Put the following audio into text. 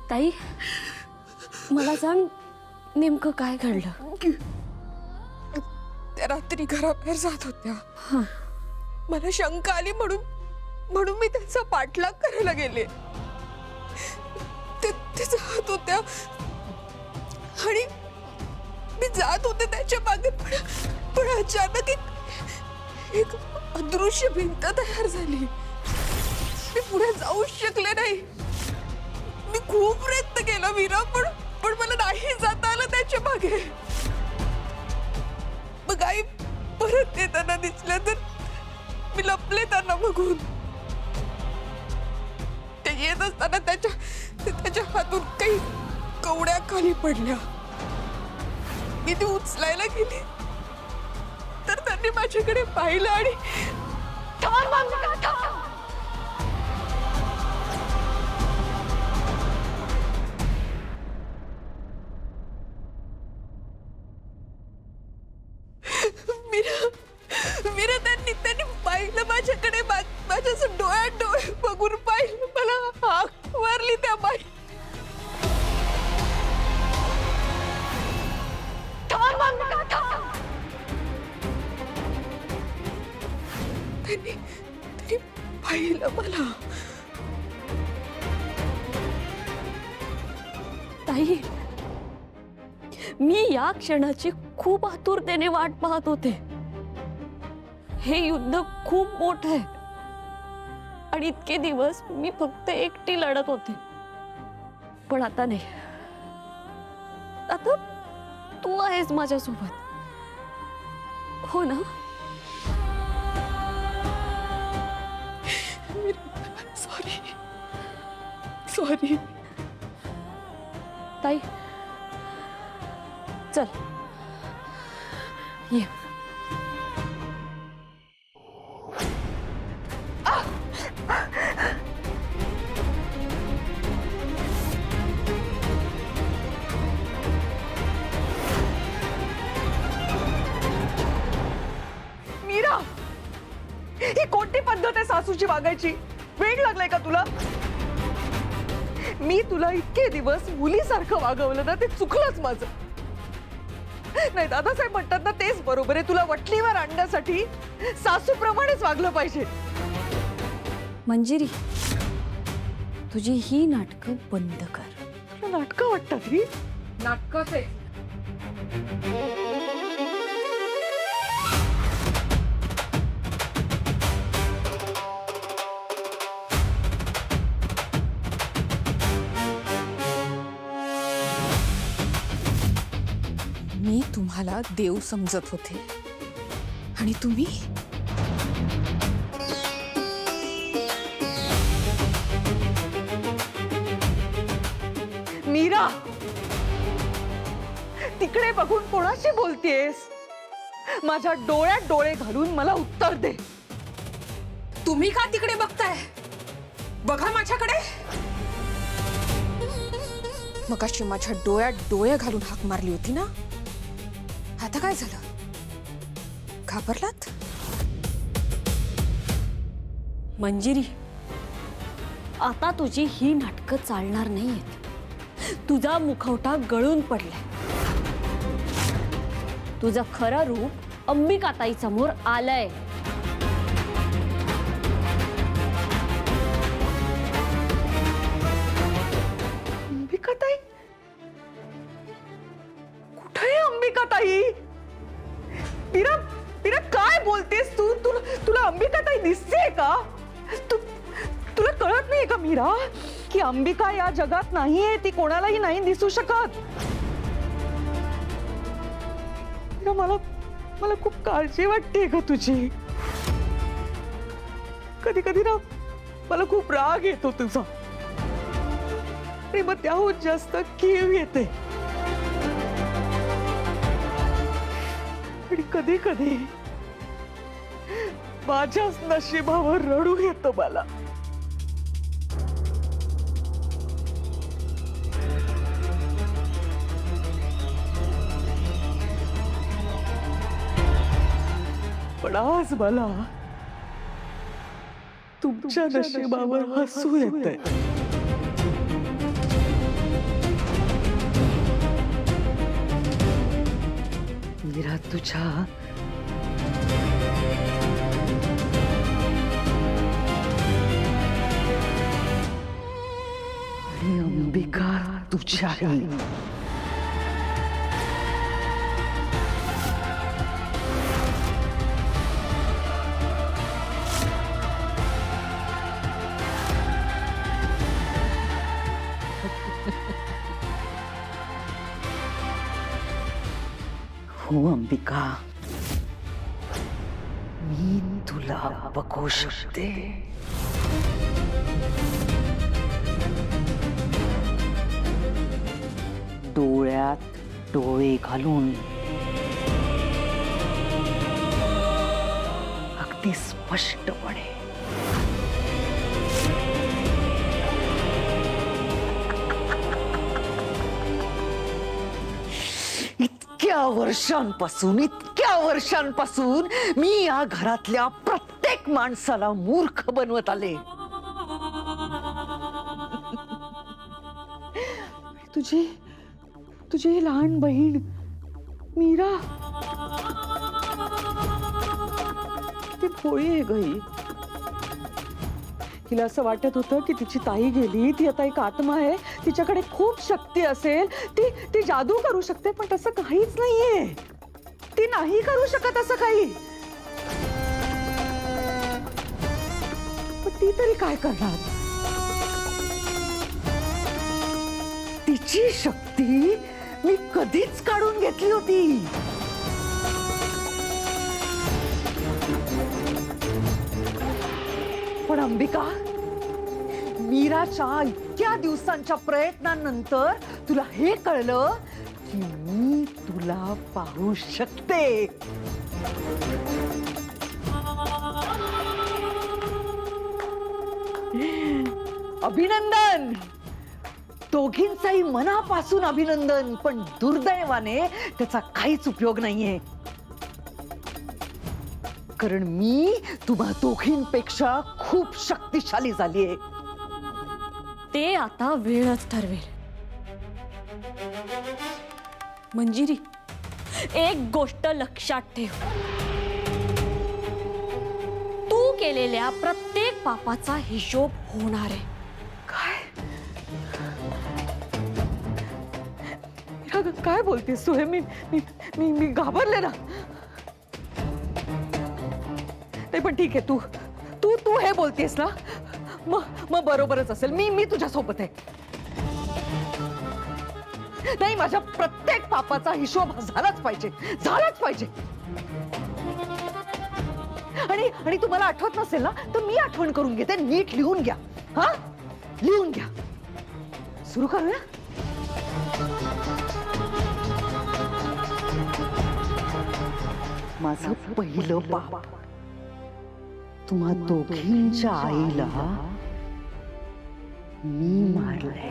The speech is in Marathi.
ताई, मला सांग नेमकं काय घडलं? त्या रात्री घराबाहेर जात होत्या. मला शंका आली म्हणून मी त्यांचा पाठलाग करायला गेले. ते जात होत्या आणि मी जात होते त्याच्या मागे, पण अचानक एक अदृश्य भिंत तयार झाली. मी पुढे जाऊच शकले नाही. मी खूप प्रयत्न केला मीरा, पण मला नाही जाता आलं त्याच्या मागे. मग आई परत येताना दिसल्या तर मी लपले त्यांना बघून. ते येत असताना त्याच्या हातून काही कवड्या खाली पडल्या. मी ती उचलायला गेली तर त्यांनी माझ्याकडे पाहिलं आणि मीरा त्यांनी पाहिलं माझ्याकडे. माझ्या डोळ्यात डोळे बघून पाहिलं. मला हाक मारली त्या बाई. त्यांनी पाहिलं मला. ताई, मी या क्षणाची खूप आतुरतेने वाट पाहत होते. हे युद्ध खूप मोठं आहे आणि इतके दिवस मी फक्त एकटी लढत होते. पण आता नाही. आता तू आहेस माझ्यासोबत, हो ना? सॉरी ताई, चल ये. मीरा, ही कोणती पद्धत आहे सासूची वागायची? वेळ लागलाय का तुला? मी तुला इतके दिवस मुलीसारखं वागवलं ना, ते चुकलंच माझं. नाही, दादासाहेब म्हणतात ना, तेच बरोबर आहे. तुला वटलीवर आणण्यासाठी सासूप्रमाणेच वागलं पाहिजे. मंजिरी, तुझी ही नाटकं बंद कर. तुला नाटकं वाटतात ही? नाटकच आहे. मी तुम्हाला देव समजत होते आणि तुम्ही मीरा, तिकडे बघून कोणाशी बोलतेस? माझ्या डोळ्यात डोळे घालून मला उत्तर दे. तुम्ही का तिकडे बघताय? बघा माझ्याकडे. मगाशी माझ्या डोळ्यात डोळे घालून हाक मारली होती ना, आता काय झालं? घाबरलात? मंजिरी, आता तुझी ही नाटकं चालणार नाहीयेत. तुझा मुखवटा गळून पडलाय. तुझं खरं रूप अंबिकाताई समोर आलंय. अंबिकाताई? कुठे आहे अंबिकाताई? मीरा, मीरा, काय बोलतेस तू? तुला अंबिकाताई दिसतेय का? तुला कळत नाही का मीरा, की अंबिका या जगात नाहीये, ती कोणालाही नाही दिसू शकत. मीरा, मला खूप काळजी वाटते का तुझी? कधी कधी ना मला खूप राग येतो तुझा, आणि मग त्याहून जास्त कीव येते. आणि कधी कधी माझ्याच नशिबावर रडू येतं मला. पण आज मला तुमच्या नशिबावर हसू येतंय. मीरा तुझ्या आणि अंबिका तुझ्याही. हो अंबिका, मी तुला बघू शकते. डोळ्यात डोळे घालून अगदी स्पष्टपणे. इतक्या वर्षांपासून मी या घरातल्या प्रत्येक माणसाला मूर्ख बनवत आले. तुझी लहान बहीण मीरा ती भोळी आहे गई. तिला असं वाटत होतं की तिची ताई गेली, ती आता एक आत्मा आहे, तिच्याकडे खूप शक्ती असेल, ती जादू करू शकते. पण तसं काहीच नाहीये. ती नाही करू शकत असं काही. पण ती तरी काय करणार? तिची शक्ती मी कधीच काढून घेतली होती. पण अंबिका, मीराच्या इतक्या दिवसांच्या प्रयत्नांनंतर तुला हे कळलं की मी तुला पाहू शकते. अभिनंदन, दोघींचाही मनापासून अभिनंदन. पण दुर्दैवाने त्याचा काहीच उपयोग नाहीये, कारण मी तुम्हा दोघींपेक्षा खूप शक्तिशाली झालीये. ते आता वेळच ठरवेल. मंजिरी, एक गोष्ट लक्षात ठेव. तू केलेल्या प्रत्येक पापाचा हिशोब होणार आहे. काय बोलतेस तू? हे मी घाबरले ना. ते पण ठीक आहे, तू हे बोलतेस ना, मग बरोबरच असेल. मी तुझ्या सोबत आहे. नाही, माझ्या प्रत्येक पापाचा हिशोब झालाच पाहिजे. आणि तुम्हाला आठवत नसेल ना, तर मी आठवण करून घेते. नीट लिहून घ्या. हा, लिहून घ्या. सुरू करूया. माझं पहिलं पाप तुम्हा दोघींच्या आईला मी मारलंय.